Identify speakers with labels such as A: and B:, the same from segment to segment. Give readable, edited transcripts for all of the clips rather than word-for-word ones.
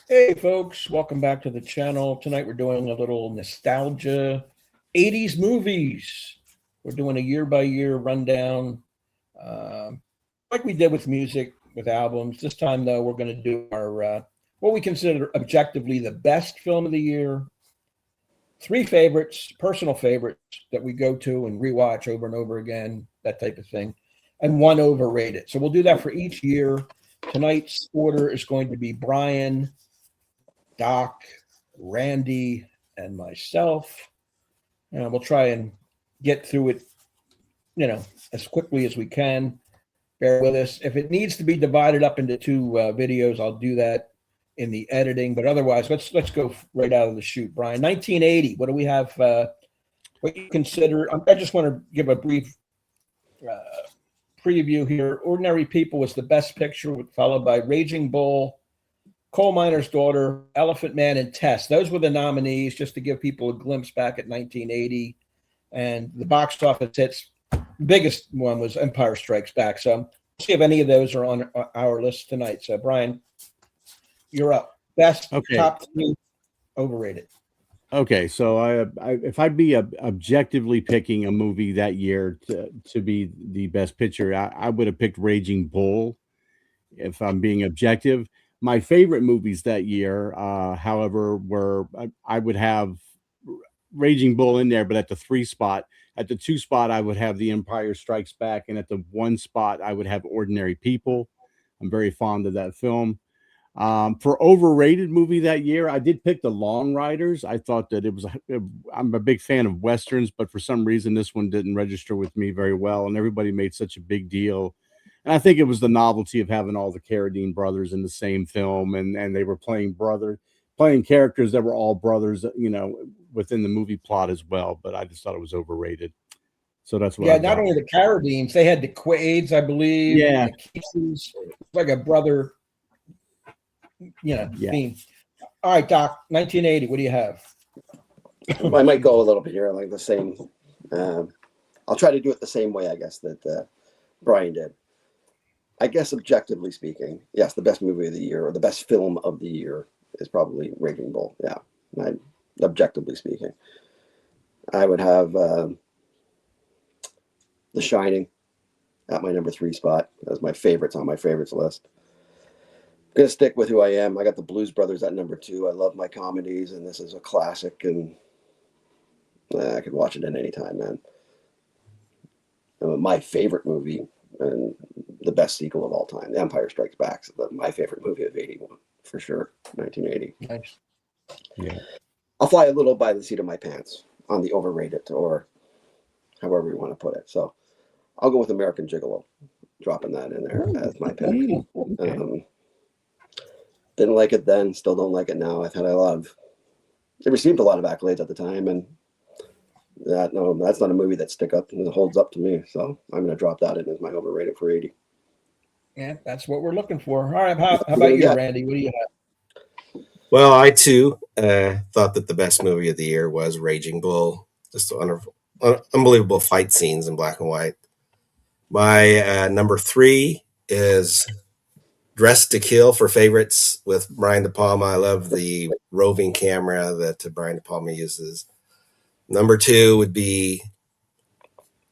A: Hey folks, welcome back to the channel. Tonight we're doing a little nostalgia 80s movies. We're doing a year by year rundown, like we did with music, with albums. This time though, we're going to do our what we consider objectively the best film of the year, three favorites, personal favorites that we go to and rewatch over and over again, that type of thing, and one overrated. So we'll do that for each year. Tonight's order is going to be Brian, Doc, Randy, and myself. And we'll try and get through it, as quickly as we can. Bear with us. If it needs to be divided up into two videos, I'll do that in the editing. But otherwise, let's go right out of the chute. Brian, 1980. What do we have? What you consider? I just want to give a brief preview here. Ordinary People was the best picture, followed by Raging Bull, Coal Miner's Daughter, Elephant Man, and Tess. Those were the nominees, just to give people a glimpse back at 1980. And the box office hits, biggest one was Empire Strikes Back. So let's see if any of those are on our list tonight. So, Brian, you're up. Best top three overrated.
B: Okay, so if I'd be objectively picking a movie that year to be the best picture, I would have picked Raging Bull. If I'm being objective, my favorite movies that year, however, were I would have Raging Bull in there, but at the 3 spot. At the 2 spot, I would have The Empire Strikes Back, and at the 1 spot, I would have Ordinary People. I'm very fond of that film. For overrated movie that year, I did pick The Long Riders. I thought that I'm a big fan of Westerns, but for some reason, this one didn't register with me very well, and everybody made such a big deal. And I think it was the novelty of having all the Carradine brothers in the same film, and they were playing characters that were all brothers, within the movie plot as well. But I just thought it was overrated. So that's what.
A: Yeah, not only the Carradines, they had the Quaids, I believe.
B: Yeah,
A: the Cases, like a brother. Theme. All right, Doc. 1980. What do you have?
C: I might go a little bit here, like the same. I'll try to do it the same way, I guess, that Brian did. I guess objectively speaking, yes, the best movie of the year or the best film of the year is probably Raging Bull. Yeah, objectively speaking, I would have The Shining at my number 3 spot. That's my favorites on my favorites list. I'm gonna stick with who I am. I got the Blues Brothers at number 2. I love my comedies, and this is a classic, and I could watch it at any time, man. My favorite movie and the best sequel of all time, The Empire Strikes Back, my favorite movie of 81, for sure, 1980.
A: Nice.
B: Yeah.
C: I'll fly a little by the seat of my pants on the overrated, or however you want to put it. So I'll go with American Gigolo, dropping that in there as my pick. Okay. Didn't like it then, still don't like it now. I've had it received a lot of accolades at the time, and that's not a movie that holds up to me. So I'm going to drop that in as my overrated for 80.
A: Yeah, that's what we're looking for. All right, how about you, Randy? What do you have?
D: Well, I too thought that the best movie of the year was Raging Bull. Just unbelievable fight scenes in black and white. My number 3 is Dressed to Kill for favorites with Brian De Palma. I love the roving camera that Brian De Palma uses. Number 2 would be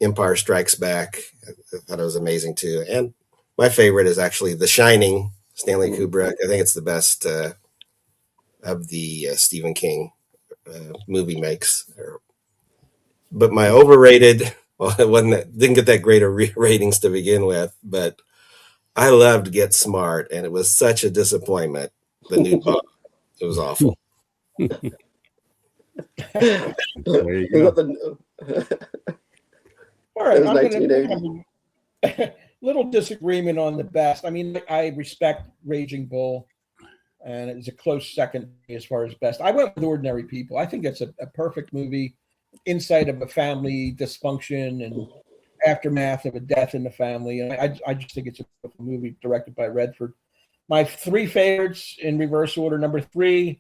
D: Empire Strikes Back. I thought it was amazing too. And my favorite is actually The Shining, Stanley Kubrick. I think it's the best of the Stephen King movie makes. But my overrated, well, didn't get that great of ratings to begin with, but I loved Get Smart, and it was such a disappointment. The new Bond, it was awful.
B: There you go.
A: All right, I'm going to little disagreement on the best. I mean, I respect Raging Bull, and it's a close second as far as best. I went with Ordinary People. I think it's a perfect movie, insight of a family dysfunction and aftermath of a death in the family. And I just think it's a movie directed by Redford. My 3 favorites in reverse order. Number 3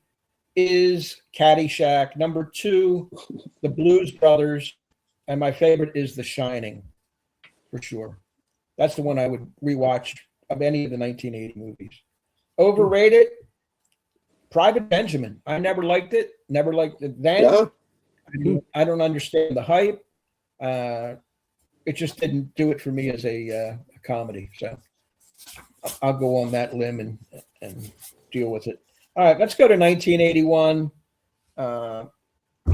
A: is Caddyshack. Number 2, The Blues Brothers. And my favorite is The Shining, for sure. That's the one I would rewatch of any of the 1980 movies. Overrated, Private Benjamin. I never liked it. Never liked it then.
C: Yeah.
A: I don't understand the hype. It just didn't do it for me as a comedy. So I'll go on that limb and deal with it. All right, let's go to 1981.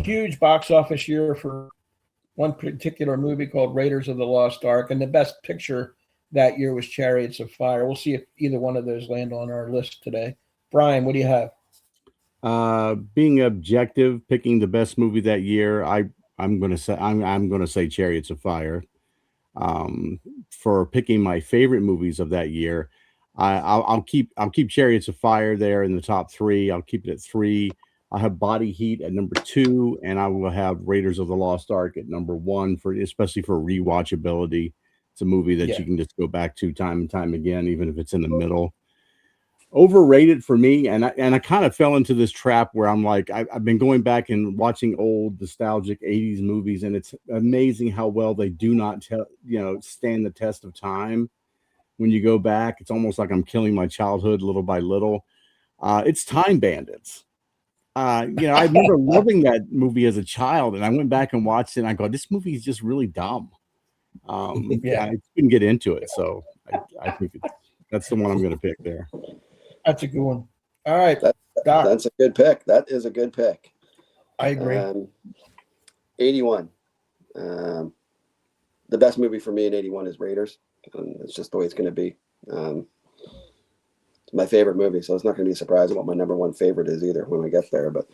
A: Huge box office year for one particular movie called Raiders of the Lost Ark, and the best picture that year was Chariots of Fire. We'll see if either one of those land on our list today. Brian, what do you have?
B: Being objective, picking the best movie that year, I'm gonna say Chariots of Fire. For picking my favorite movies of that year, I'll keep Chariots of Fire there in the top 3. I'll keep it at 3. I'll have Body Heat at number 2, and I will have Raiders of the Lost Ark at number 1 especially for rewatchability. It's a movie that you can just go back to time and time again, even if it's in the middle. Overrated for me, and I kind of fell into this trap where I'm like, I've been going back and watching old nostalgic 80s movies, and it's amazing how well they do not stand the test of time. When you go back, it's almost like I'm killing my childhood little by little. It's Time Bandits. I remember loving that movie as a child, and I went back and watched it, and I go, this movie is just really dumb. I couldn't get into it, so I think that's the one I'm going to pick there.
A: That's a good one. All right, Doc.
C: That's a good pick. That is a good pick.
A: I agree.
C: 81. The best movie for me in 81 is Raiders. It's just the way it's going to be. It's my favorite movie, so it's not going to be surprising what my number 1 favorite is either when I get there. But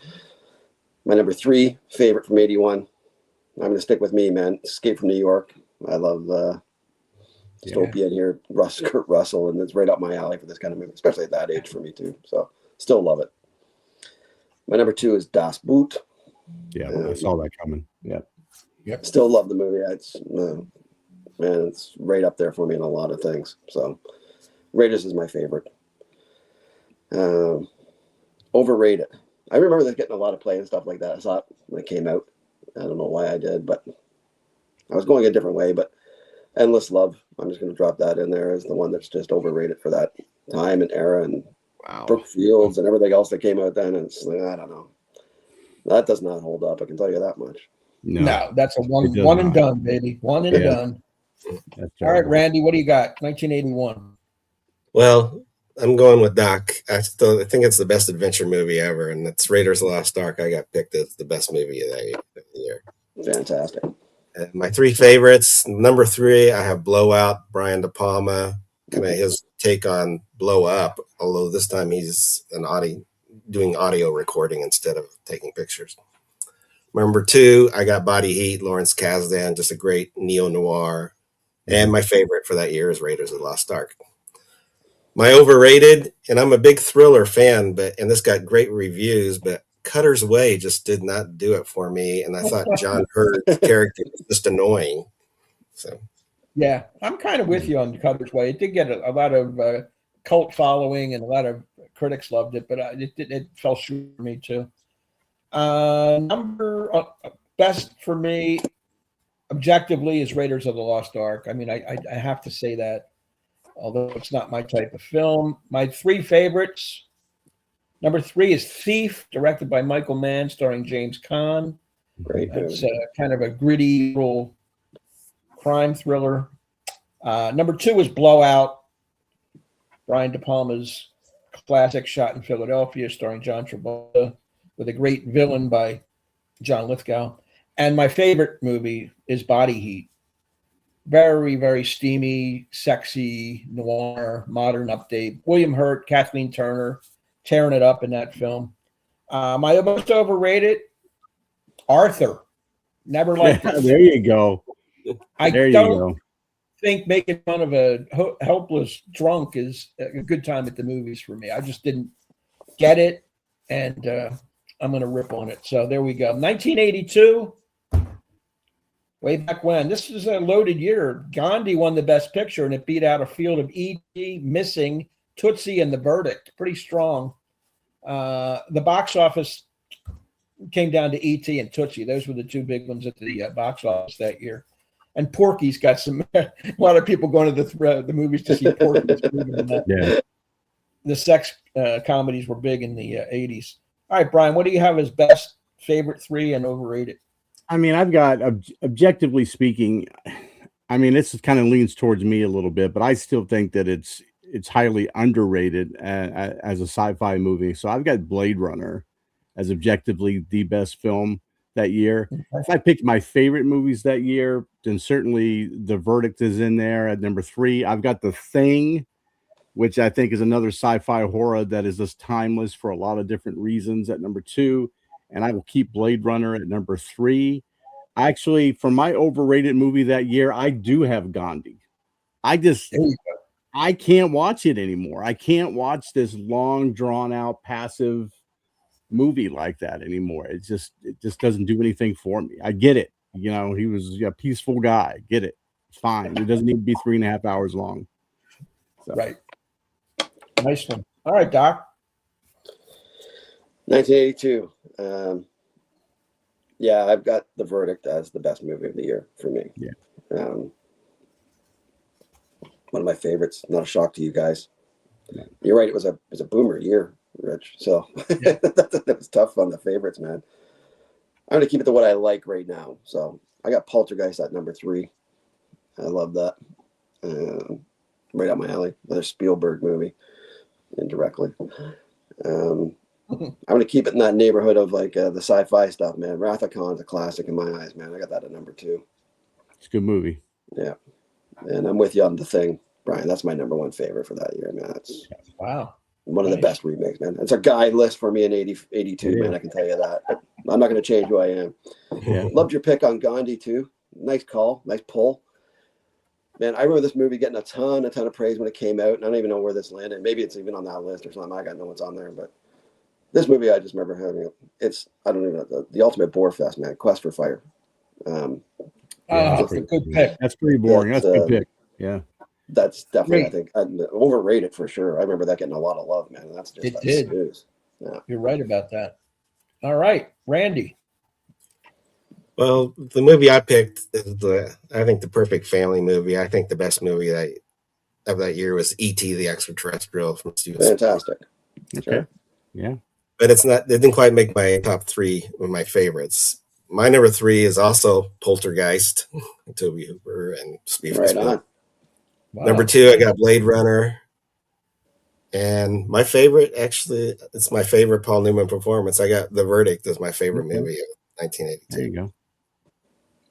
C: my number 3 favorite from 81, I'm going to stick with me, man. Escape from New York. I love dystopia here. Kurt Russell, and it's right up my alley for this kind of movie, especially at that age for me too. So still love it. My number 2 is Das Boot.
B: Yeah, I saw that coming.
A: Yep.
C: Still love the movie. It's right up there for me in a lot of things. So Raiders is my favorite. Overrated. I remember this getting a lot of play and stuff like that. I saw it when it came out. I don't know why I did, but I was going a different way. But Endless Love, I'm just going to drop that in there as the one that's just overrated for that time and era, and Brooke Fields and everything else that came out then. And it's like, I don't know. That does not hold up. I can tell you that much.
A: No, that's a one and done, baby. One and done. All right, Randy, what do you got? 1981.
D: Well, I'm going with Doc. I think it's the best adventure movie ever, and it's Raiders of the Lost Ark. I got picked as the best movie of that year.
C: Fantastic.
D: And my 3 favorites. Number 3, I have Blowout. Brian De Palma, kind of his take on Blow Up, although this time he's doing audio recording instead of taking pictures. Number 2, I got Body Heat. Lawrence Kasdan, just a great neo-noir. And my favorite for that year is Raiders of the Lost Ark. My overrated, and I'm a big thriller fan, and this got great reviews, but Cutter's Way just did not do it for me, and I thought John Hurt's character was just annoying. So,
A: yeah, I'm kind of with you on Cutter's Way. It did get a lot of cult following, and a lot of critics loved it, but it fell short for me too. Number best for me, objectively, is Raiders of the Lost Ark. I mean, I have to say that, although it's not my type of film. My 3 favorites. Number 3 is Thief, directed by Michael Mann, starring James Caan.
C: Great.
A: It's kind of a gritty little crime thriller. Number 2 is Blowout, Brian De Palma's classic, shot in Philadelphia, starring John Travolta, with a great villain by John Lithgow. And my favorite movie is Body Heat. Very, very steamy, sexy, noir, modern update. William Hurt, Kathleen Turner, tearing it up in that film. My most overrated, Arthur. Never liked it.
B: There you go.
A: I don't think making fun of a helpless drunk is a good time at the movies for me. I just didn't get it, and I'm going to rip on it. So there we go. 1982. Way back when. This is a loaded year. Gandhi won the Best Picture, and it beat out a field of E.T., Missing, Tootsie, and The Verdict. Pretty strong. The box office came down to E.T. and Tootsie. Those were the 2 big ones at the box office that year. And Porky's got a lot of people going to the movies to see Porky's. the sex comedies were big in the 80s. All right, Brian, what do you have as best, favorite 3, and overrated?
B: I mean, I've got objectively speaking, I mean, this kind of leans towards me a little bit, but I still think that it's highly underrated as a sci-fi movie. So I've got Blade Runner as objectively the best film that year. If I picked my favorite movies that year, then certainly The Verdict is in there at number 3. I've got The Thing, which I think is another sci-fi horror that is just timeless for a lot of different reasons, at number 2. And I will keep Blade Runner at number 3. Actually, for my overrated movie that year, I do have Gandhi. I can't watch it anymore. I can't watch this long, drawn out, passive movie like that anymore. It just doesn't do anything for me. I get it. You know, he was a peaceful guy. Get it. It's fine. It doesn't need to be 3.5 hours long. So.
A: Right. Nice one. All right, Doc.
C: 1982. Yeah, I've got The Verdict as the best movie of the year for me.
B: Yeah.
C: One of my favorites. Not a shock to you guys.
B: Yeah.
C: You're right. It was a boomer year, Rich. So
A: Yeah.
C: that was tough on the favorites, man. I'm gonna keep it to what I like right now. So I got Poltergeist at number 3. I love that. Right up my alley. Another Spielberg movie, indirectly. I'm gonna keep it in that neighborhood of like the sci-fi stuff, man. Wrath of Khan's a classic in my eyes, man. I got that at number 2.
B: It's a good movie.
C: Yeah, and I'm with you on The Thing, Brian. That's my number 1 favorite for that year, man. That's one of the best remakes, man. It's a guide list for me in 82, man. I can tell you that. I'm not gonna change who I am.
B: Yeah.
C: Loved your pick on Gandhi too. Nice call, nice pull. Man, I remember this movie getting a ton of praise when it came out, and I don't even know where this landed. Maybe it's even on that list or something. I got no what's on there, but this movie, I just remember having it. It's, I don't even know, the ultimate bore fest, man. Quest for Fire.
A: That's a good pick.
B: That's pretty boring. That's a good pick. Yeah.
C: That's definitely, I think, overrated for sure. I remember that getting a lot of love, man. And that's just
A: It did.
C: Snooze. Yeah.
A: You're right about that. All right, Randy.
D: Well, the movie I picked is I think the perfect family movie. I think the best movie of that year was E.T. the Extraterrestrial from Steven Spielberg.
C: Fantastic.
B: Okay.
C: Sure.
B: Yeah.
D: But it didn't quite make my top 3 of my favorites. My number 3 is also Poltergeist, Toby Hooper and Steven
C: Right
D: Spielberg.
C: on.
A: Wow.
D: Number 2, I got Blade Runner. And my favorite, actually, it's my favorite Paul Newman performance. I got The Verdict as my favorite movie of 1982.
B: There you go.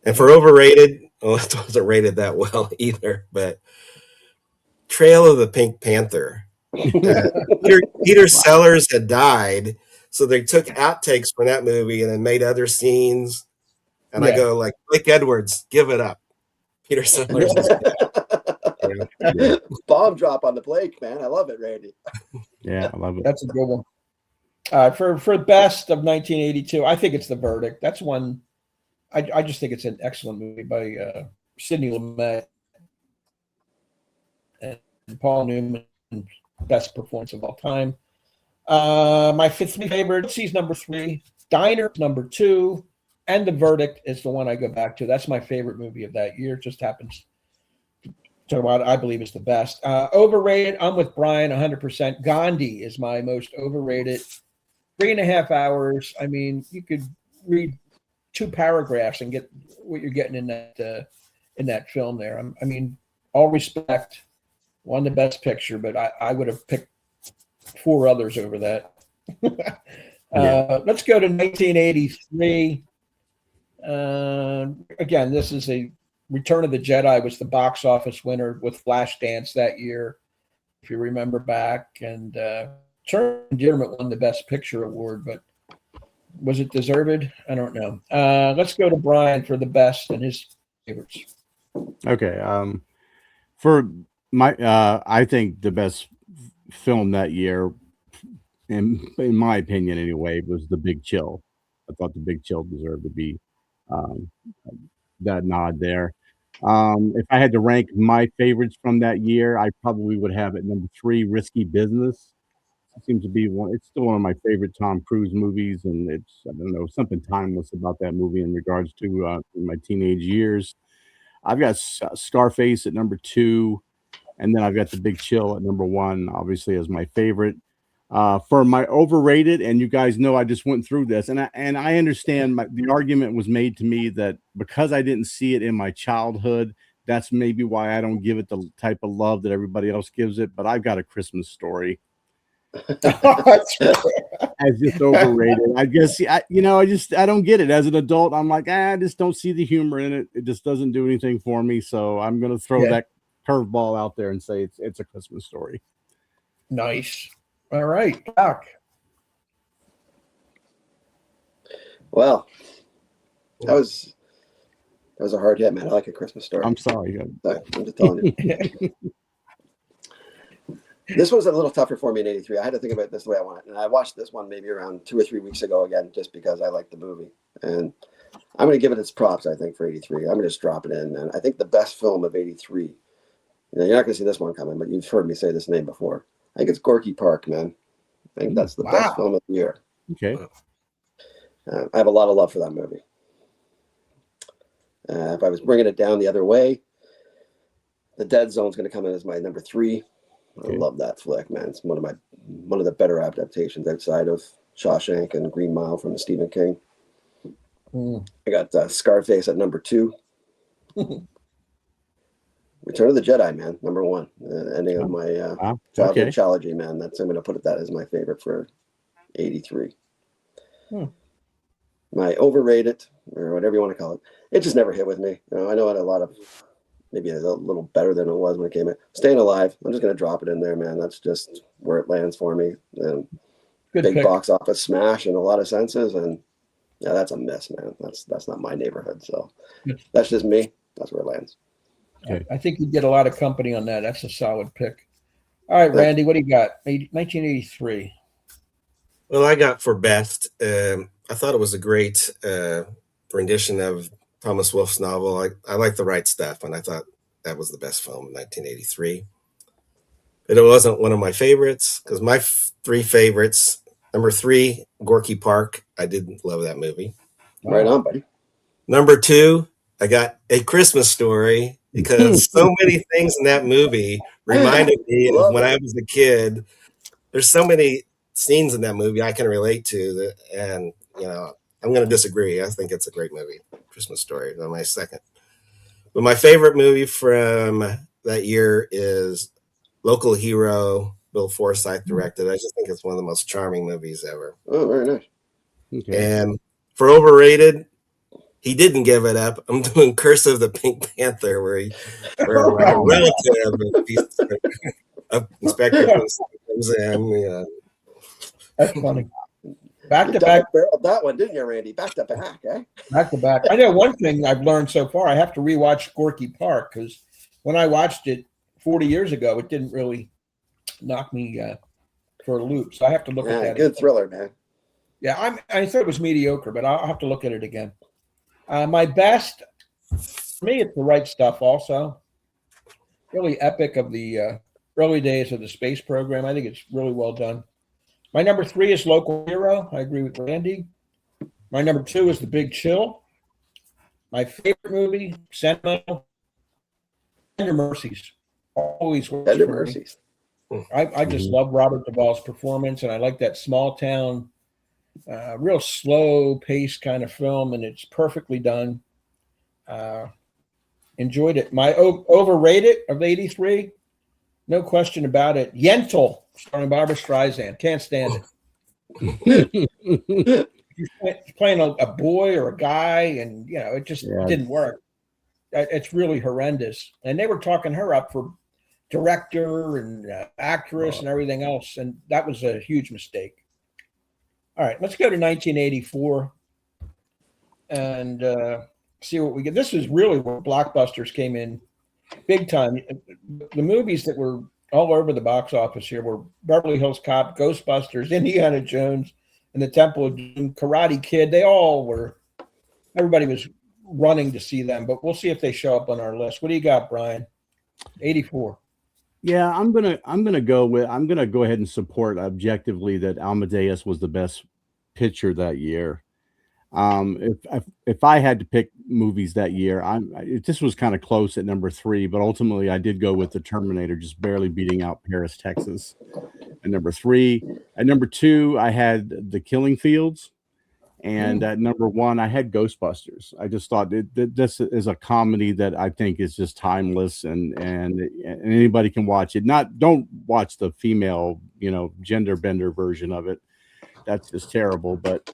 D: And for overrated, well, it wasn't rated that well either, but Trail of the Pink Panther. Peter Sellers had died, so they took outtakes from that movie and then made other scenes. And I go like, Blake Edwards, give it up. Peter Sellers is dead.
C: Bomb drop on the Blake, man. I love it, Randy.
B: Yeah, I love it.
A: That's a good one. For best of 1982, I think it's The Verdict. That's one. I just think it's an excellent movie by Sidney Lumet and Paul Newman, best performance of all time. My 3 favorites, he's number 3. Diner, number 2. And The Verdict is the one I go back to. That's my favorite movie of that year. It just happens to what I believe is the best. Overrated, I'm with Brian 100%. Gandhi is my most overrated. 3.5 hours. I mean, you could read 2 paragraphs and get what you're getting in that film there. I mean, all respect, won the best picture, but I would have picked 4 others over that. Let's go to 1983. Again, this is a Return of the Jedi was the box office winner with Flashdance that year, if you remember back. And Term Endearment won the Best Picture award, but was it deserved? I don't know. Let's go to Brian for the best and his favorites.
B: Okay. For my, I think the best film that year, in my opinion anyway, was The Big Chill. I thought The Big Chill deserved to be that nod there. If I had to rank my favorites from that year, I probably would have at number 3, Risky Business. It seems to be it's still one of my favorite Tom Cruise movies, and it's, I don't know, something timeless about that movie in regards to my teenage years. I've got Scarface at number 2. And then I've got The Big Chill at number 1, obviously, as my favorite. For my overrated, and you guys know I just went through this, and I understand the argument was made to me that because I didn't see it in my childhood, that's maybe why I don't give it the type of love that everybody else gives it. But I've got A Christmas Story
A: That's right.
B: as just overrated. I guess I don't get it as an adult. I'm like, I just don't see the humor in it. It just doesn't do anything for me. So I'm gonna throw that curveball out there and say it's A Christmas Story.
A: Nice. All right, Doc.
C: Well, that was a hard hit, man. I like A Christmas Story.
B: I'm sorry.
C: I'm just telling you. This was a little tougher for me in '83. I had to think about this the way I want it. And I watched this one maybe around 2 or 3 weeks ago again, just because I liked the movie. And I'm going to give it its props, I think, for '83. I'm going to just drop it in, man. I think the best film of '83. You're not going to see this one coming, but you've heard me say this name before. I think it's Gorky Park, man. I think that's the best film of the year.
B: Okay.
C: I have a lot of love for that movie. If I was bringing it down the other way, The Dead Zone's going to come in as my number 3.
B: Okay.
C: I love that flick, man. It's one of the better adaptations outside of Shawshank and Green Mile from Stephen King. I got Scarface at number 2. Return of the Jedi, man, number 1. Ending of my childhood trilogy, man. I'm going to put that as my favorite for '83. My overrated, or whatever you want to call it, it just never hit with me. I know it a lot of, maybe a little better than it was when it came in. Staying Alive, I'm just going to drop it in there, man. That's just where it lands for me. And big box office smash in a lot of senses, and yeah, that's a miss, man. That's not my neighborhood. So that's just me. That's where it lands.
A: Okay. I think you get a lot of company on that. That's a solid pick. All right, Randy, what do you got? 1983.
D: Well, I got for best. I thought it was a great rendition of Thomas Wolfe's novel. I like The Right Stuff, and I thought that was the best film in 1983. But it wasn't one of my favorites, because my 3 favorites, number 3, Gorky Park. I did love that movie.
C: Wow. Right on, buddy.
D: Number 2, I got A Christmas Story, because so many things in that movie reminded me of when I was a kid. There's so many scenes in that movie I can relate to, and I'm going to disagree. I think it's a great movie, Christmas Story. My second. But my favorite movie from that year is Local Hero, Bill Forsythe directed. I just think it's one of the most charming movies ever.
C: Oh, very nice.
D: Okay. And for overrated, he didn't give it up. I'm doing Curse of the Pink Panther, where a relative of Inspector comes in.
A: That's funny. Back to back.
C: That one, didn't you, Randy? Back to back, eh?
A: Back to back. I know one thing I've learned so far. I have to rewatch Gorky Park, because when I watched it 40 years ago, it didn't really knock me for a loop. So I have to look at that.
C: Good thriller, man.
A: Yeah, I thought it was mediocre, but I'll have to look at it again. My best, for me, it's The Right Stuff also. Really epic of the early days of the space program. I think it's really well done. My number 3 is Local Hero. I agree with Randy. My number 2 is The Big Chill. My favorite movie, Sentimental. Tender Mercies. Always works
C: Tender
A: for
C: Mercies.
A: me. I just love Robert Duvall's performance, and I like that small town, real slow pace kind of film, and it's perfectly done. Enjoyed it. My overrated of '83, no question about it. Yentl, starring Barbara Streisand. Can't stand it. He's playing a boy or a guy, and it just didn't work. It's really horrendous. And they were talking her up for director and actress and everything else, and that was a huge mistake. All right, let's go to 1984 and see what we get. This is really where blockbusters came in big time. The movies that were all over the box office here were Beverly Hills Cop, Ghostbusters, Indiana Jones, and the Temple of Doom, Karate Kid. They all were. Everybody was running to see them, but we'll see if they show up on our list. What do you got, Brian? 84.
B: Yeah, I'm gonna go ahead and support objectively that Amadeus was the best picture that year. If I had to pick movies that year, this was kind of close at number 3, but ultimately I did go with The Terminator, just barely beating out Paris, Texas at number 3. At number 2, I had The Killing Fields. And at number 1, I had Ghostbusters. I just thought this is a comedy that I think is just timeless, and anybody can watch it. Don't watch the female, gender bender version of it. That's just terrible. But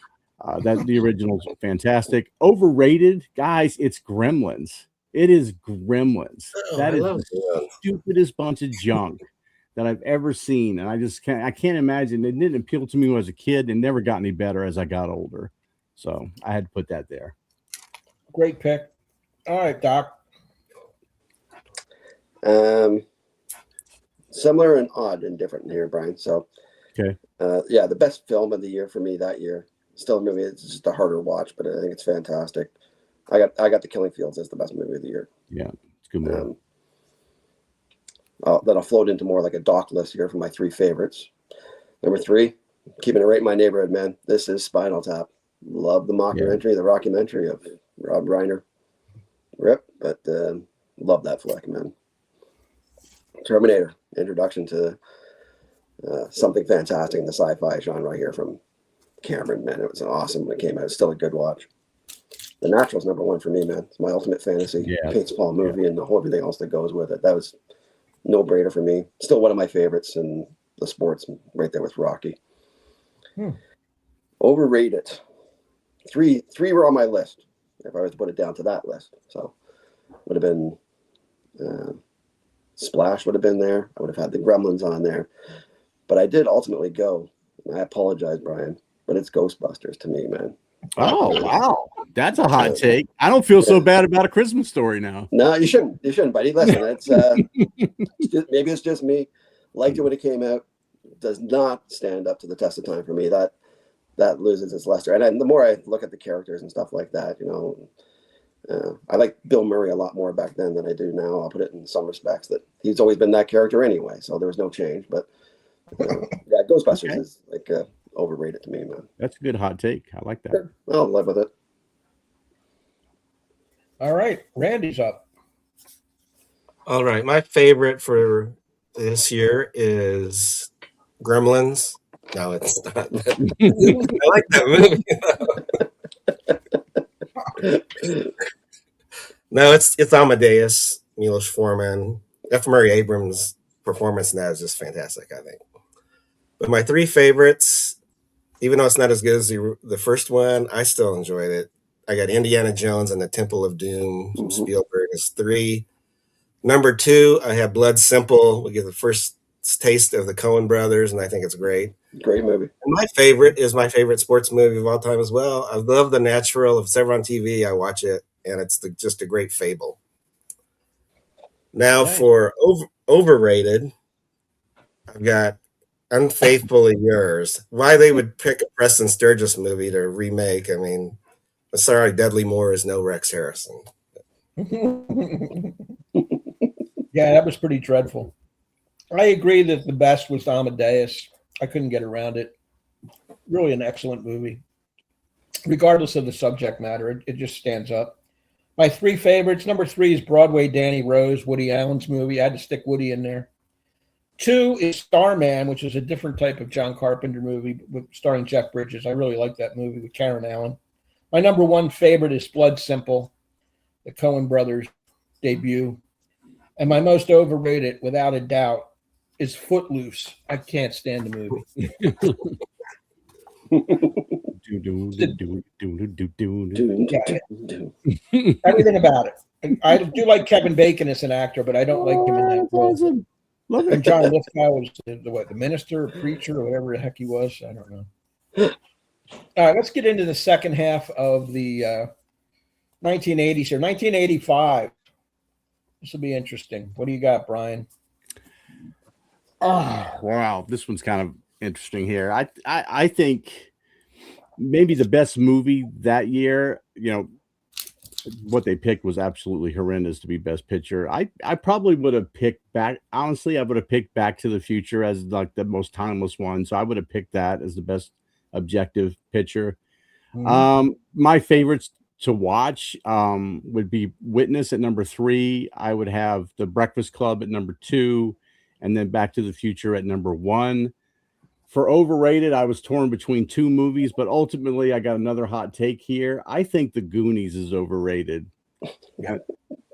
B: that the original's fantastic. Overrated, guys. It's Gremlins. It is Gremlins. That is the stupidest bunch of junk that I've ever seen, and I can't imagine. It didn't appeal to me when I was a kid, and never got any better as I got older. So I had to put that there.
A: Great pick. All right, Doc.
C: Similar and odd and different here, Brian. So,
B: okay.
C: The best film of the year for me that year. Still a movie. It's just a harder watch, but I think it's fantastic. I got The Killing Fields as the best movie of the year.
B: Yeah, it's a good movie.
C: That'll float into more like a doc list here for my 3 favorites. Number 3, keeping it right in my neighborhood, man. This is Spinal Tap. Love the mockumentary, the rockumentary of Rob Reiner. Rip, but love that flick, man. Terminator, introduction to something fantastic in the sci-fi genre here from Cameron, man. It was awesome when it came out. It's still a good watch. The Natural's number 1 for me, man. It's my ultimate fantasy Paints Paul movie and the whole everything else that goes with it. That was no-brainer for me. Still one of my favorites in the sports, right there with Rocky. Overrated. Three were on my list if I was to put it down to that list. So would have been Splash would have been there. I would have had the Gremlins on there. But I did ultimately go, and I apologize, Brian, but it's Ghostbusters to me, man.
B: Oh, wow. That's a hot take. I don't feel so bad about A Christmas Story now.
C: No, you shouldn't. You shouldn't, buddy. Listen, it's maybe it's just me. Liked it when it came out. Does not stand up to the test of time for me. That loses its luster. And the more I look at the characters and stuff like that, I like Bill Murray a lot more back then than I do now. I'll put it in some respects that he's always been that character anyway, so there was no change. But Ghostbusters is like overrated to me, man.
B: That's a good hot take. I like that.
C: I'll live with it.
A: All right, Randy's up.
D: All right, my favorite for this year is Gremlins. No, it's not. I like that movie. No, it's Amadeus, Milos Forman. F. Murray Abrams' performance in that is just fantastic, I think. But my 3 favorites, even though it's not as good as the first one, I still enjoyed it. I got Indiana Jones and the Temple of Doom from Spielberg as 3. Number 2, I have Blood Simple. We get the first taste of the Coen brothers, and I think it's great.
C: Great movie.
D: And my favorite is my favorite sports movie of all time as well. I love The Natural. If it's ever on TV, I watch it, and it's just a great fable. Now for overrated, I've got Unfaithfully Yours. Why they would pick a Preston Sturges movie to remake? I mean, sorry, Dudley Moore is no Rex Harrison.
A: Yeah, that was pretty dreadful. I agree that the best was Amadeus. I couldn't get around it. Really an excellent movie. Regardless of the subject matter, it just stands up. My 3 favorites, number 3 is Broadway Danny Rose, Woody Allen's movie. I had to stick Woody in there. 2 is Starman, which is a different type of John Carpenter movie starring Jeff Bridges. I really like that movie with Karen Allen. My number 1 favorite is Blood Simple, the Coen brothers' debut. And my most overrated, without a doubt, is Footloose. I can't stand the movie. Everything about it. I do like Kevin Bacon as an actor, but I don't like him in that role.
B: Awesome. Love it.
A: And John Lithgow was the minister or preacher or whatever the heck he was. I don't know. All right, let's get into the second half of the 1980s here. 1985. This will be interesting. What do you got, Brian?
B: Oh, wow. This one's kind of interesting here. I think maybe the best movie that year, what they picked was absolutely horrendous to be best picture. I probably would have picked honestly, I would have picked Back to the Future as like the most timeless one. So I would have picked that as the best objective picture. My favorites to watch would be Witness at number 3. I would have The Breakfast Club at number 2, and then Back to the Future at number 1. For overrated, I was torn between 2 movies, but ultimately I got another hot take here. I think The Goonies is overrated. I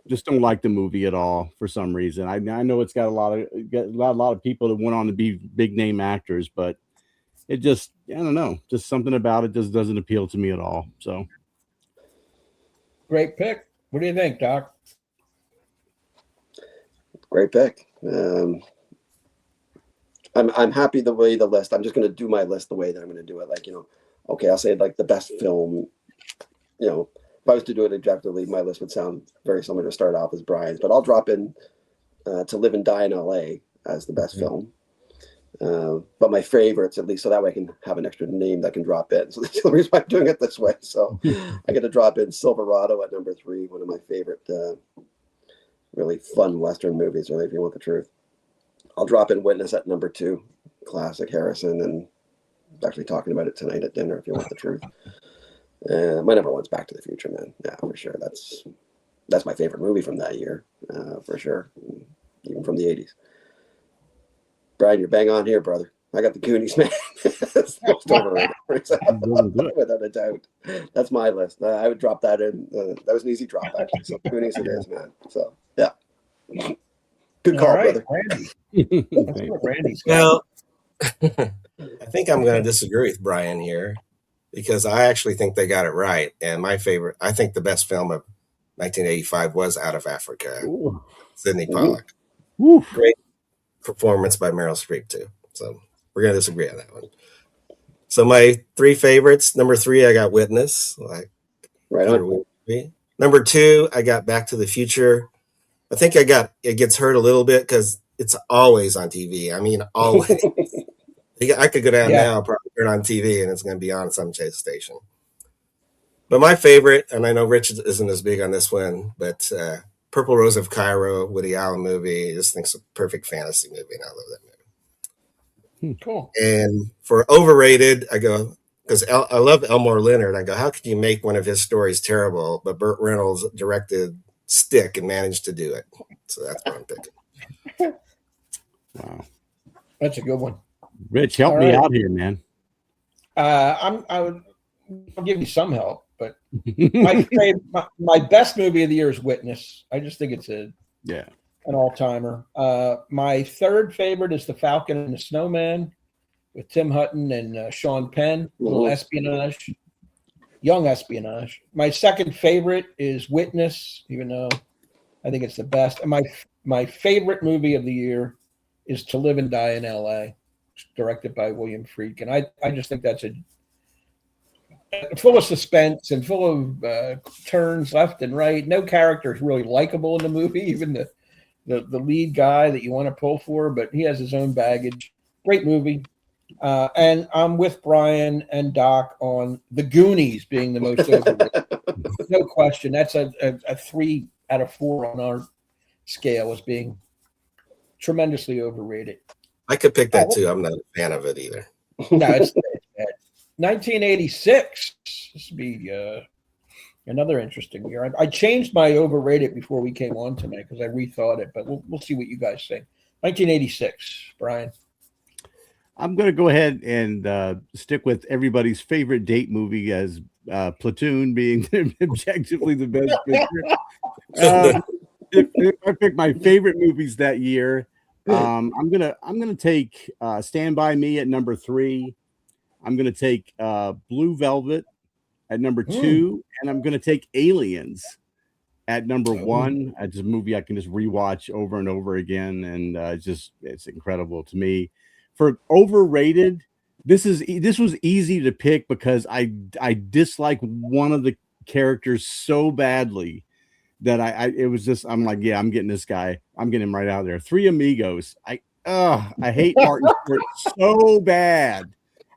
B: just don't like the movie at all for some reason. I know it's got a lot of people that went on to be big name actors, but it just, I don't know, just something about it just doesn't appeal to me at all. So
A: Great pick. What do you think, Doc?
C: Great pick. I'm happy the way the list. I'm just going to do my list the way that I'm going to do it. Like, okay, I'll say like the best film. If I was to do it objectively, my list would sound very similar to start off as Brian's. But I'll drop in To Live and Die in L.A. as the best film. But my favorites, at least, so that way I can have an extra name that can drop in. So that's the reason why I'm doing it this way. So I get to drop in Silverado at number 3, one of my favorite, really fun Western movies, really, if you want the truth. I'll drop in Witness at number 2, classic Harrison, and actually talking about it tonight at dinner, if you want the truth. My number 1's Back to the Future, man. Yeah, for sure. That's my favorite movie from that year, for sure, even from the 80s. Brian, you're bang on here, brother. I got the Goonies, man. That's the most overrated. Without a doubt. That's my list. I would drop that in. That was an easy drop, actually. So Goonies it is, man. So, yeah. Good call, brother.
A: Randy. That's what Randy's got.
D: Well, I think I'm going to disagree with Brian here because I actually think they got it right. And my favorite, I think the best film of 1985 was Out of Africa.
B: Ooh.
D: Sidney Pollack.
B: Ooh.
D: Great performance by Meryl Streep, too. So we're going to disagree on that one. So my 3 favorites, number 3, I got Witness. Like,
C: right on.
D: Number 2, I got Back to the Future. I think it gets hurt a little bit because it's always on TV. I mean, always. I could go down now, probably turn on TV, and it's going to be on some chase station. But my favorite, and I know Rich isn't as big on this one, but Purple Rose of Cairo, Woody Allen movie. I just think it's a perfect fantasy movie, and I love that movie.
A: Cool.
D: And for overrated, I go, because I love Elmore Leonard. I go, how could you make one of his stories terrible, but Burt Reynolds directed Stick and managed to do it? So that's what I'm picking.
B: Wow.
A: That's a good one.
B: Rich, help me out here, man.
A: I'll give you some help, but my best movie of the year is Witness. I just think it's an all-timer. My third favorite is The Falcon and the Snowman with Tim Hutton and Sean Penn. A little espionage, young espionage. My second favorite is Witness, even though I think it's the best. And my favorite movie of the year is To Live and Die in L.A., directed by William Friedkin. I just think that's full of suspense and full of turns left and right. No character is really likable in the movie, even the lead guy that you want to pull for, but he has his own baggage. Great movie. And I'm with Brian and Doc on The Goonies being the most overrated. No question. That's a 3 out of 4 on our scale as being tremendously overrated.
D: I could pick that too. I'm not a fan of it either.
A: No, it's bad. 1986. This would be another interesting year. I changed my overrated before we came on tonight because I rethought it, but we'll see what you guys think. 1986, Brian.
B: I'm going to go ahead and stick with everybody's favorite date movie as Platoon being objectively the best picture. If I pick my favorite movies that year, I'm gonna take Stand By Me at number 3. I'm gonna take Blue Velvet at number 2, and I'm gonna take Aliens at number 1. It's a movie I can just rewatch over and over again, and it's incredible to me. For overrated, this was easy to pick because I dislike one of the characters so badly that I'm like, yeah, I'm getting this guy. I'm getting him right out of there. Three Amigos. I hate Martin Short so bad.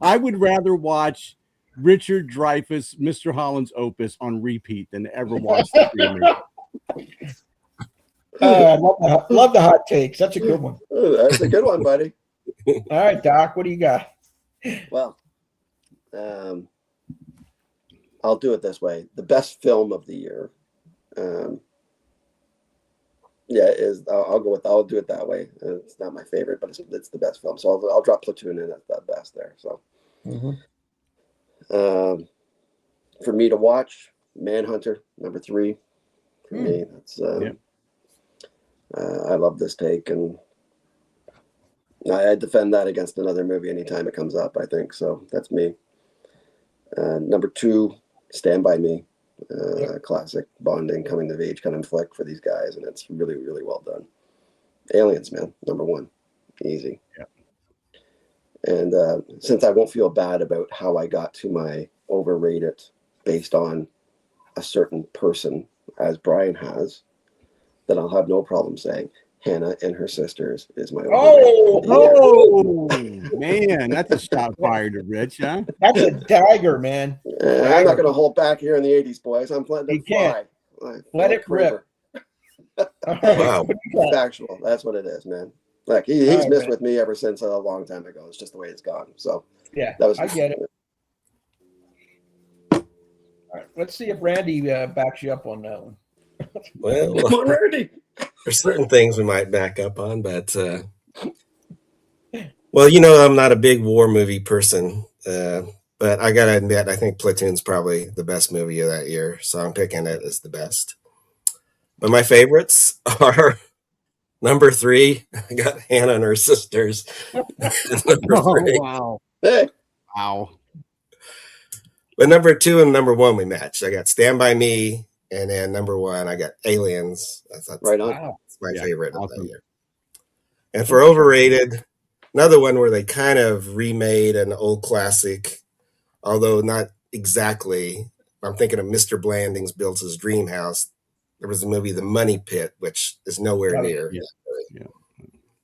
B: I would rather watch Richard Dreyfuss, Mr. Holland's Opus on repeat than ever watch the Three Amigos.
A: Love the hot takes. That's a good one.
C: That's a good one, buddy.
A: All right, Doc, what do you got?
C: Well, I'll do it this way. The best film of the year. I'll do it that way. It's not my favorite, but it's the best film. So I'll drop Platoon in at the best there. So, for me to watch, Manhunter number 3 for me. That's I love this take, and I defend that against another movie anytime it comes up. I think so. That's me. Number 2, Stand By Me. Classic bonding, coming of age kind of flick for these guys, and it's really, really well done. Aliens, man, number 1, easy. And since I won't feel bad about how I got to my overrated based on a certain person, as Brian has, then I'll have no problem saying Hannah and Her Sisters is my
B: overrated. Man, that's a shot fired to Rich, huh?
A: That's a dagger, man.
C: I'm not going to hold back here in the 80s, boys. I'm letting it fly.
A: Let it rip.
D: Wow.
C: Factual. That's what it is, man. Like he's missed with me ever since a long time ago. It's just the way it's gone. So
A: yeah,
C: that was.
A: I get it. All right, let's see if Randy backs you up on that one.
D: Well,
C: come on, Randy.
D: There's certain things we might back up on, but well, I'm not a big war movie person, but I gotta admit, I think Platoon's probably the best movie of that year, so I'm picking it as the best. But my favorites are number 3. I got Hannah and Her Sisters. Number 3.
B: Wow.
C: Hey.
B: Wow.
D: But number 2 and number 1 we matched. I got Stand By Me, and then number 1 I got Aliens. That's
C: right on.
D: That's my favorite of that year. And for overrated, another one where they kind of remade an old classic, although not exactly. I'm thinking of Mr. Blandings Builds His Dream House. There was the movie The Money Pit, which is nowhere near.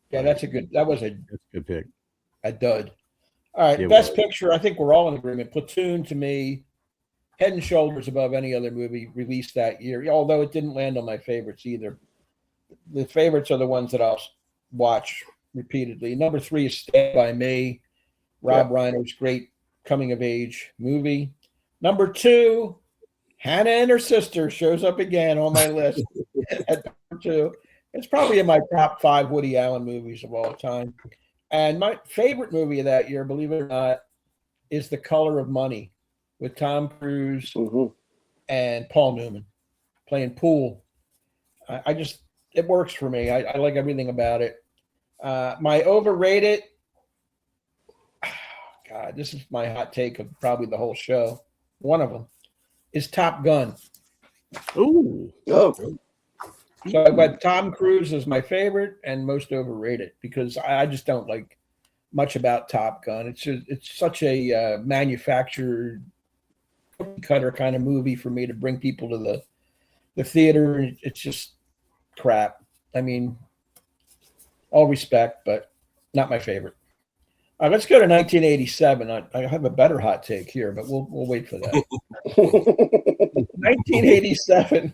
A: Yeah, that was a
B: good pick.
A: A dud. All right, best picture. I think we're all in agreement. Platoon, to me, head and shoulders above any other movie released that year. Although it didn't land on my favorites either. The favorites are the ones that I'll watch repeatedly. Number 3 is Stand By Me. Rob Reiner's great coming of age movie. Number 2, Hannah and Her Sister shows up again on my list at number 2. It's probably in my top 5 Woody Allen movies of all time. And my favorite movie of that year, believe it or not, is The Color of Money with Tom Cruise and Paul Newman playing pool. It works for me. I like everything about it. My overrated, God, this is my hot take of probably the whole show. One of them is Top Gun.
B: Ooh.
C: Oh.
A: So I've got Tom Cruise as my favorite and most overrated because I just don't like much about Top Gun. It's such a manufactured cookie cutter kind of movie for me to bring people to the theater. It's just crap. I mean, all respect, but not my favorite. All right, let's go to 1987. I have a better hot take here, but we'll wait for that. 1987.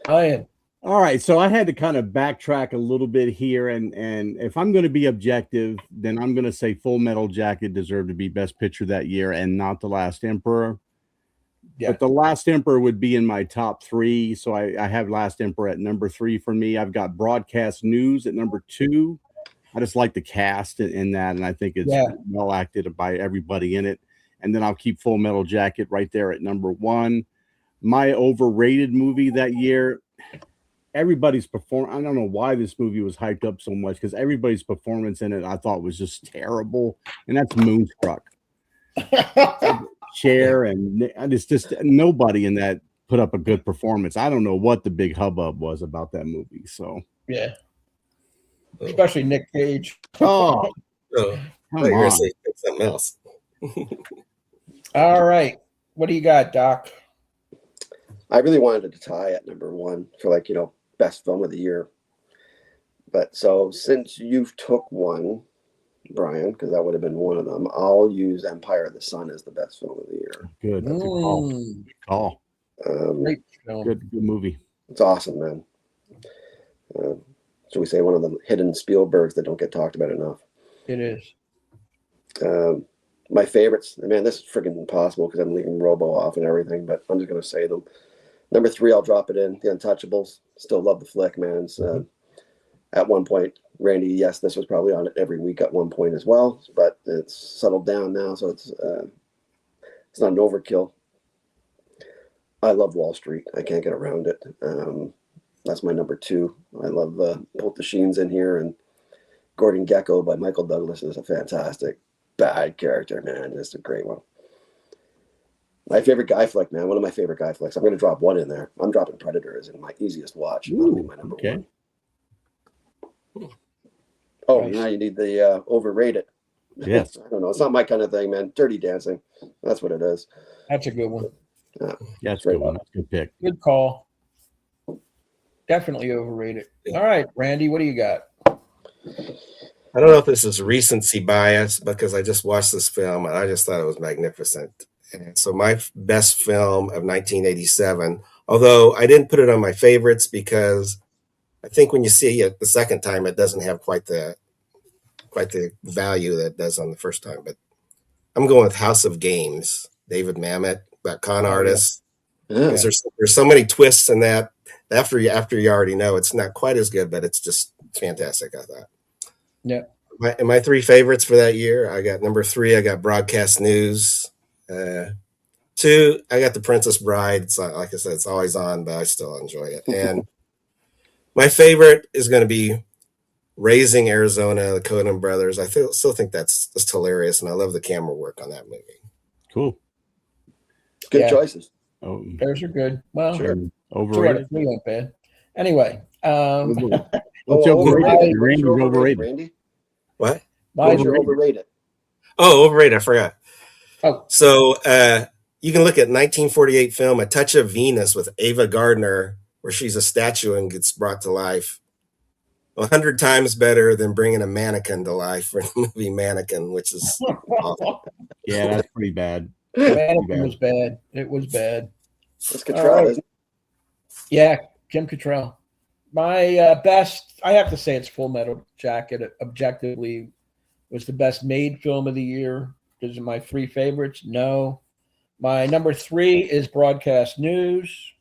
A: Ryan.
B: All right, so I had to kind of backtrack a little bit here, and if I'm going to be objective, then I'm going to say Full Metal Jacket deserved to be Best Picture that year, and not The Last Emperor. Yeah. But The Last Emperor would be in my top 3, so I have Last Emperor at number 3 for me. I've got Broadcast News at number 2. I just like the cast in that, and I think it's well acted by everybody in it. And then I'll keep Full Metal Jacket right there at number 1. My overrated movie that year, everybody's performance. I don't know why this movie was hyped up so much because everybody's performance in it I thought was just terrible, and that's Moonstruck. Cher and it's just nobody in that put up a good performance. I don't know what the big hubbub was about that movie. So
A: yeah, especially Nick Cage.
B: Come
D: you're gonna say something else.
A: All right, what do you got, Doc?
C: I really wanted to tie at number 1 for best film of the year. But so since you've took one, Brian, because that would have been one of them, I'll use Empire of the Sun as the best film of the year.
B: Good. That's a call. Good call.
A: Great film.
B: Good movie.
C: It's awesome, man. So we say one of the hidden Spielbergs that don't get talked about enough.
A: It is.
C: my favorites. Man, this is freaking impossible because I'm leaving Robo off and everything, but I'm just going to say them. Number 3, I'll drop it in. The Untouchables. Still love the flick, man. It's, at one point, Randy, yes, this was probably on it every week at one point as well, but it's settled down now, so it's not an overkill. I love Wall Street. I can't get around it. That's my number 2. I love both the Sheens in here, and Gordon Gekko by Michael Douglas is a fantastic bad character, man. It's a great one. My favorite guy flick, man. One of my favorite guy flicks. I'm going to drop one in there. I'm dropping Predator as in my easiest watch. That'll be my number 1. Oh,
A: Nice.
C: now you need the Overrated.
B: Yes.
C: I don't know. It's not my kind of thing, man. Dirty Dancing. That's what it is.
A: That's a good one.
B: Yeah, that's a good one. That's a good pick.
A: Good call. Definitely overrated. All right, Randy, what do you got?
D: I don't know if this is recency bias because I just watched this film and I just thought it was magnificent. And so my best film of 1987, although I didn't put it on my favorites because I think when you see it the second time, it doesn't have quite the value that it does on the first time. But I'm going with House of Games, David Mamet, that con artist.
C: Yeah.
D: There's so many twists in that. After you already know, it's not quite as good, but it's just fantastic, I thought.
A: Yeah.
D: My 3 favorites for that year, I got number 3, I got Broadcast News. 2, I got The Princess Bride. It's like I said, it's always on, but I still enjoy it. And my favorite is going to be Raising Arizona, the Coen Brothers. I still think that's just hilarious, and I love the camera work on that movie.
B: Cool.
C: Good choices.
B: Oh,
A: Those are good. Well,
C: Sure.
A: 2 out
B: overrated.
A: of 3 ain't bad. Anyway,
B: What's overrated? Randy's overrated.
C: Randy?
D: What?
C: What's
A: my,
C: your overrated?
D: Oh, overrated. I forgot.
A: oh,
D: So you can look at 1948 film A Touch of Venus with Ava Gardner, where she's a statue and gets brought to life. 100 times better than bringing a mannequin to life for the movie Mannequin, which is awful.
B: Yeah, that's pretty bad.
A: Mannequin was bad. It was bad.
C: That's
A: All
C: Cattrall,
A: right.
C: isn't it?
A: Yeah, Kim Cattrall. My best, I have to say it's Full Metal Jacket. Objectively, was the best made film of the year. Those are my 3 favorites. No. My number 3 is Broadcast News.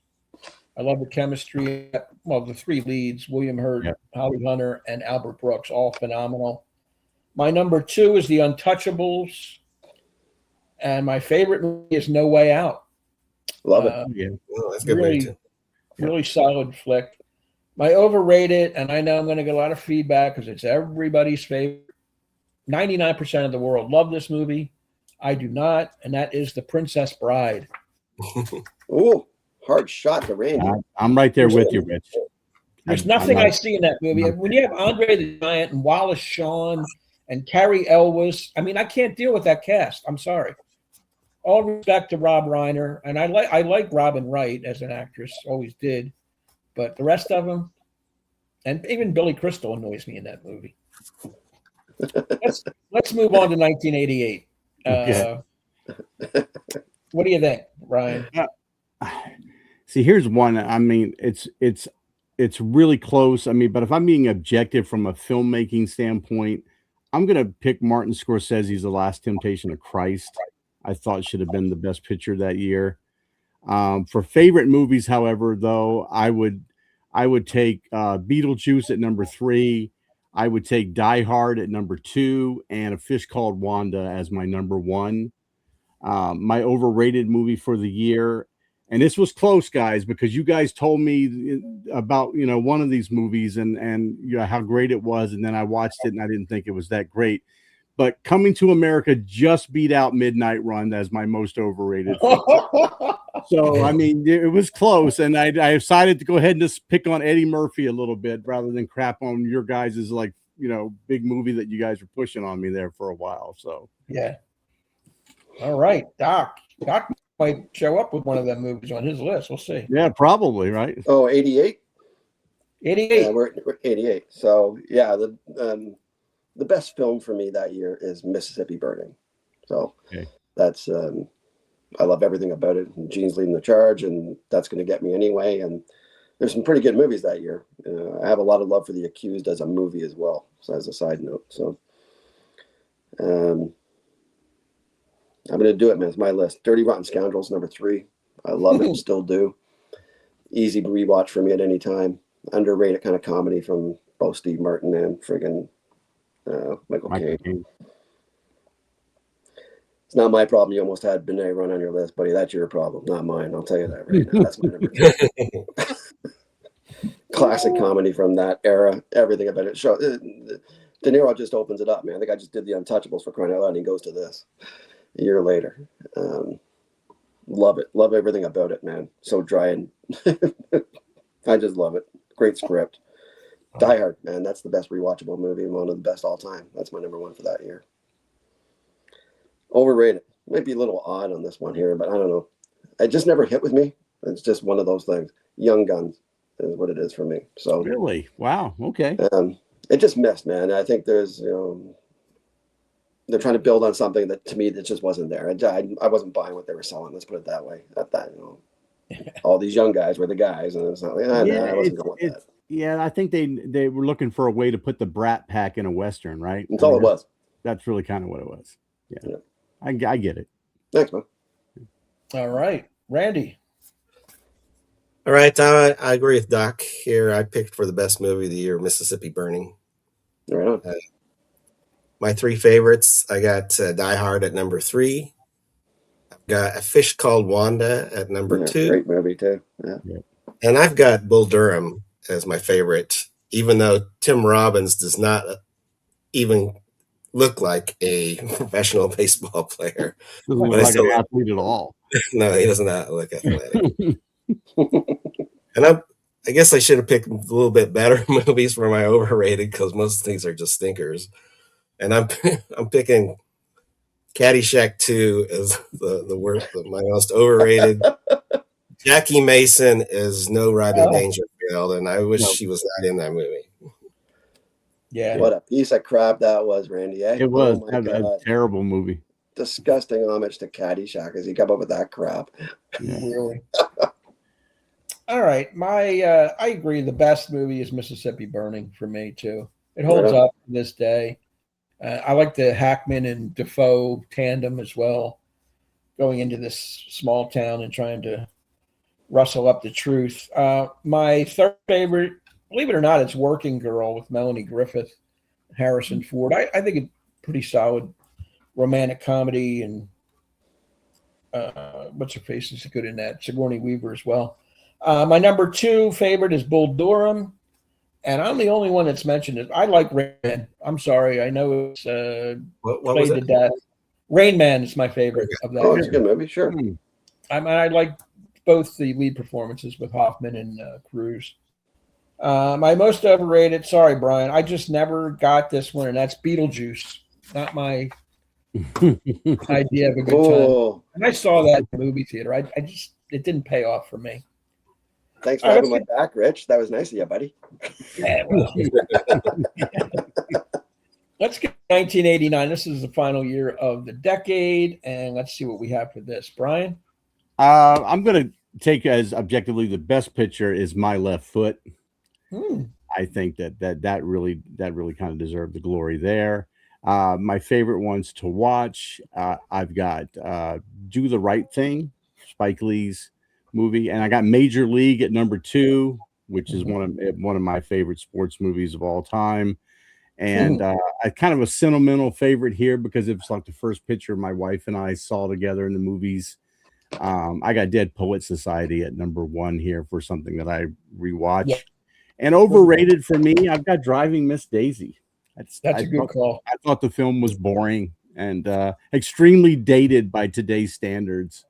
A: I love the chemistry. Well, the 3 leads, William Hurt, Holly Hunter, and Albert Brooks, all phenomenal. My number 2 is The Untouchables. And my favorite movie is No Way Out.
C: Love it.
B: Yeah.
D: Oh, that's a good movie too.
A: Really solid flick. My overrated, and I know I'm going to get a lot of feedback because it's everybody's favorite. 99% of the world love this movie. I do not, and that is The Princess Bride.
C: Ooh, hard shot to Randy.
B: I'm right there with you, Rich.
A: There's nothing I see in that movie. When you have Andre the Giant and Wallace Shawn and Carrie Elwes, I mean, I can't deal with that cast. I'm sorry. All respect to Rob Reiner, and I like Robin Wright as an actress, always did, but the rest of them, and even Billy Crystal annoys me in that movie. Let's move on to 1988. What do you think, Ryan?
B: See, here's one. I mean, it's really close. I mean, but if I'm being objective from a filmmaking standpoint, I'm gonna pick Martin Scorsese's The Last Temptation of Christ. I thought should have been the best picture that year. For favorite movies, however, though, I would take Beetlejuice at number 3. I would take Die Hard at number 2, and A Fish Called Wanda as my number 1. My overrated movie for the year, and this was close, guys, because you guys told me about one of these movies and how great it was, and then I watched it and I didn't think it was that great. But Coming to America just beat out Midnight Run as my most overrated. So, I mean, it was close. And I decided to go ahead and just pick on Eddie Murphy a little bit rather than crap on your guys' big movie that you guys were pushing on me there for a while. So,
A: yeah. All right. Doc might show up with one of them movies on his list. We'll see.
B: Yeah, probably, right?
C: Oh, 88?
A: 88.
C: Yeah, we're 88. So, yeah, the best film for me that year is Mississippi Burning. So that's I love everything about it. Gene's leading the charge, and that's going to get me anyway. And there's some pretty good movies that year. I have a lot of love for The Accused as a movie as well. So as a side note, so I'm going to do it, man. It's my list. Dirty Rotten Scoundrels, number 3. I love it. Still do. Easy rewatch for me at any time. Underrated kind of comedy from both Steve Martin and friggin' Michael Caine. It's not my problem. You almost had Benet run on your list, buddy. That's your problem, not mine. I'll tell you that right now. That's my number 3. Classic comedy from that era. Everything about it. De Niro just opens it up, man. The guy just did The Untouchables, for crying out loud, and he goes to this a year later. Love it. Love everything about it, man. So dry and I just love it. Great script. Die Hard, man. That's the best rewatchable movie, one of the best all time. That's my number 1 for that year. Overrated. Might be a little odd on this one here, but I don't know. It just never hit with me. It's just one of those things. Young Guns is what it is for me. So
B: really, wow, okay.
C: It just missed, man. I think there's, they're trying to build on something that to me that just wasn't there. I wasn't buying what they were selling. Let's put it that way. All these young guys were the guys, and it's not like I wasn't going with that.
B: Yeah, I think they were looking for a way to put the Brat Pack in a Western, right?
C: That's all it was.
B: That's really kind of what it was. Yeah. I get it.
C: Thanks, man.
A: All right, Randy.
D: All right, I agree with Doc here. I picked for the best movie of the year, Mississippi Burning.
C: Right on.
D: My 3 favorites, I got Die Hard at number 3. I've got A Fish Called Wanda at number 2.
C: Great movie, too. Yeah.
D: And I've got Bull Durham as my favorite, even though Tim Robbins does not even look like a professional baseball player.
B: Doesn't look like an athlete at all.
D: No, he does not look athletic. And I guess I should have picked a little bit better movies for my overrated, because most things are just stinkers. And I'm picking Caddyshack 2 as the worst, my most overrated. Jackie Mason is no Rodney Dangerfield, and I wish she was not in that movie.
A: Yeah.
C: What a piece of crap that was, Randy. Eh?
B: It was a terrible movie.
C: Disgusting homage to Caddyshack as he come up with that crap.
B: Yeah.
A: Really. All right. I agree. The best movie is Mississippi Burning for me, too. It holds up to this day. I like the Hackman and Defoe tandem as well, going into this small town and trying to rustle up the truth. My third favorite, believe it or not, it's Working Girl with Melanie Griffith and Harrison Ford. I think it's pretty solid romantic comedy, and what's her face is good in that. Sigourney Weaver as well. My number 2 favorite is Bull Durham, and I'm the only one that's mentioned it. I like Rain Man. I'm sorry, I know it's
D: what was
A: played
D: it?
A: to death. Rain Man is my favorite of that.
C: Oh, it's a good movie, sure.
A: I like both the lead performances with Hoffman and Cruise. My most overrated, sorry, Brian, I just never got this one, and that's Beetlejuice. Not my idea of a good time. And I saw that in the movie theater. It didn't pay off for me.
C: Thanks for having my back, Rich. That was nice of you, buddy.
A: Yeah, well. Let's get 1989. This is the final year of the decade, and let's see what we have for this. Brian?
B: I'm going to take as objectively the best picture is My Left Foot. I think that really kind of deserved the glory there. My favorite ones to watch, I've got Do the Right Thing, Spike Lee's movie, and I got Major League at number 2, which is one of my favorite sports movies of all time. And I kind of a sentimental favorite here because it's like the first picture my wife and I saw together in the movies. I got Dead Poet Society at number 1 here for something that I rewatch. Yeah. And overrated for me, I've got Driving Miss Daisy.
A: That's a good call.
B: I thought the film was boring and extremely dated by today's standards.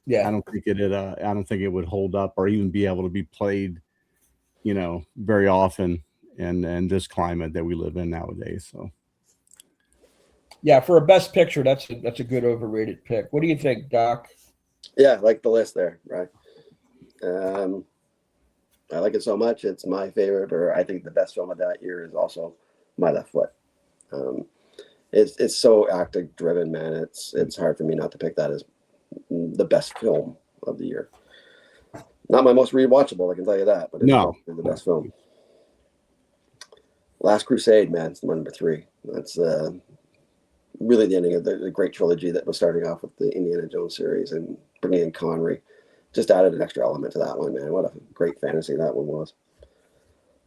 A: Yeah,
B: I don't think it would hold up or even be able to be played, very often in this climate that we live in nowadays. So,
A: yeah, for a best picture, that's a good overrated pick. What do you think, Doc?
C: Yeah, I like the list there, right? I like it so much. It's my favorite, or I think the best film of that year is also My Left Foot. It's so acting driven, man. It's hard for me not to pick that as the best film of the year. Not my most rewatchable, I can tell you that, but it's probably the best film. Last Crusade, man, it's number 3. That's really the ending of the great trilogy that was starting off with the Indiana Jones series and bringing in Connery. Just added an extra element to that one, man. What a great fantasy that one was.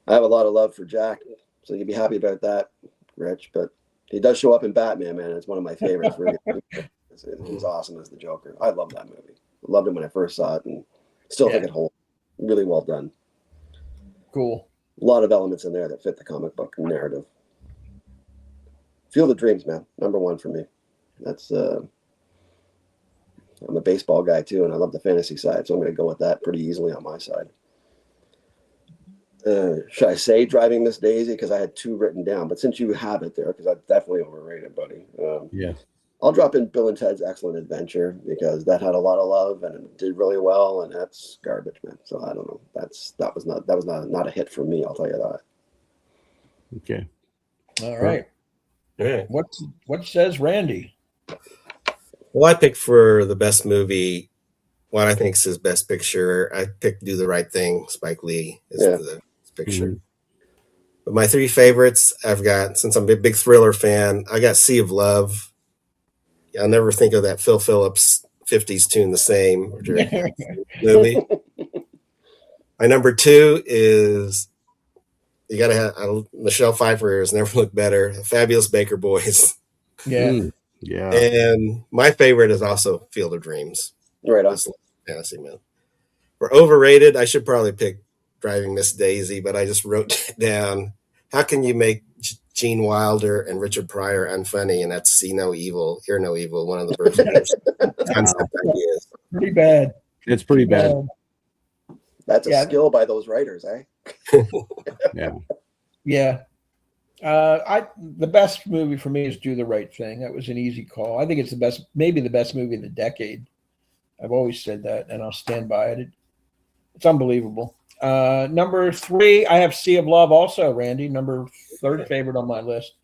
C: I have a lot of love for Jack, so you'd be happy about that, Rich. But he does show up in Batman, man. It's one of my favorites. Really. He's awesome as the Joker. I love that movie. I loved it when I first saw it, and still think it holds. Really well done.
A: Cool.
C: A lot of elements in there that fit the comic book narrative. Field of Dreams, man. Number one for me. That's I'm a baseball guy too, and I love the fantasy side, so I'm going to go with that pretty easily on my side. Should I say Driving Miss Daisy? Because I had two written down, but since you have it there, because I'm definitely overrated, buddy.
B: Yeah.
C: I'll drop in Bill and Ted's Excellent Adventure because that had a lot of love and it did really well, and that's garbage, man. So I don't know. That was not a hit for me. I'll tell you that.
B: Okay.
A: All right.
D: Yeah.
A: What says Randy?
D: Well, I picked for the best movie, what I think is his best picture. I picked Do the Right Thing. Spike Lee is the picture.
B: Mm-hmm.
D: But my three favorites, I've got, since I'm a big thriller fan, I got Sea of Love. I'll never think of that Phil Phillips 50s tune the same movie. My number two is, you got to have, Michelle Pfeiffer has never looked better, Fabulous Baker Boys.
A: Yeah.
B: Yeah.
D: And my favorite is also Field of Dreams.
C: Right on.
D: Fantasy man. For overrated, I should probably pick Driving Miss Daisy, but I just wrote it down. How can you make Gene Wilder and Richard Pryor unfunny? And that's See No Evil, Hear No Evil, one of the first concept ideas.
A: Pretty bad.
B: It's pretty bad.
C: That's a skill by those writers, eh?
B: Yeah.
A: Yeah. The best movie for me is Do the Right Thing. That was an easy call. I think it's the best, maybe the best movie of the decade. I've always said that, and I'll stand by it. It's unbelievable. Number three, I have Sea of Love also, Randy. Number third favorite on my list.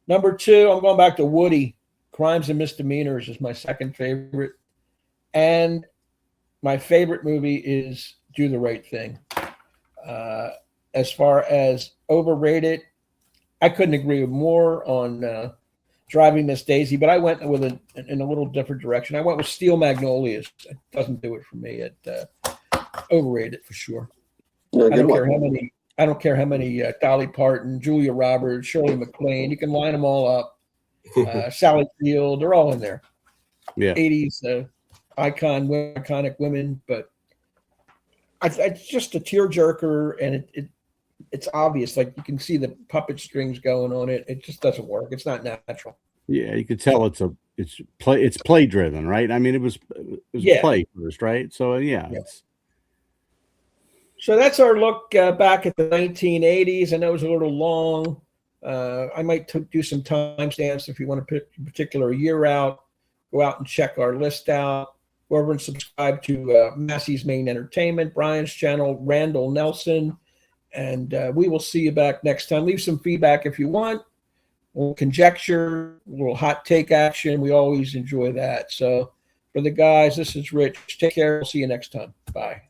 A: Number two, I'm going back to Woody. Crimes and Misdemeanors is my second favorite. And my favorite movie is Do the Right Thing. As far as overrated, I couldn't agree more on Driving Miss Daisy, but I went with in a little different direction. I went with Steel Magnolias. It doesn't do it for me. Overrated for sure. I don't care how many Dolly Parton, Julia Roberts, Shirley MacLaine. You can line them all up. Sally Field, they're all in there.
B: Yeah.
A: 80s iconic women, but it's just a tearjerker, and it's obvious. Like you can see the puppet strings going on it. It just doesn't work. It's not natural.
B: Yeah, you could tell it's play driven, right? I mean, it was play first, right? So yeah.
A: So that's our look back at the 1980s. I know it was a little long. I might do some timestamps if you want to pick a particular year out. Go out and check our list out. Go over and subscribe to Massey's Main Entertainment, Brian's channel, Randall Nelson, and we will see you back next time. Leave some feedback if you want. We'll conjecture, a little hot take action. We always enjoy that. So for the guys, this is Rich. Take care. We'll see you next time. Bye.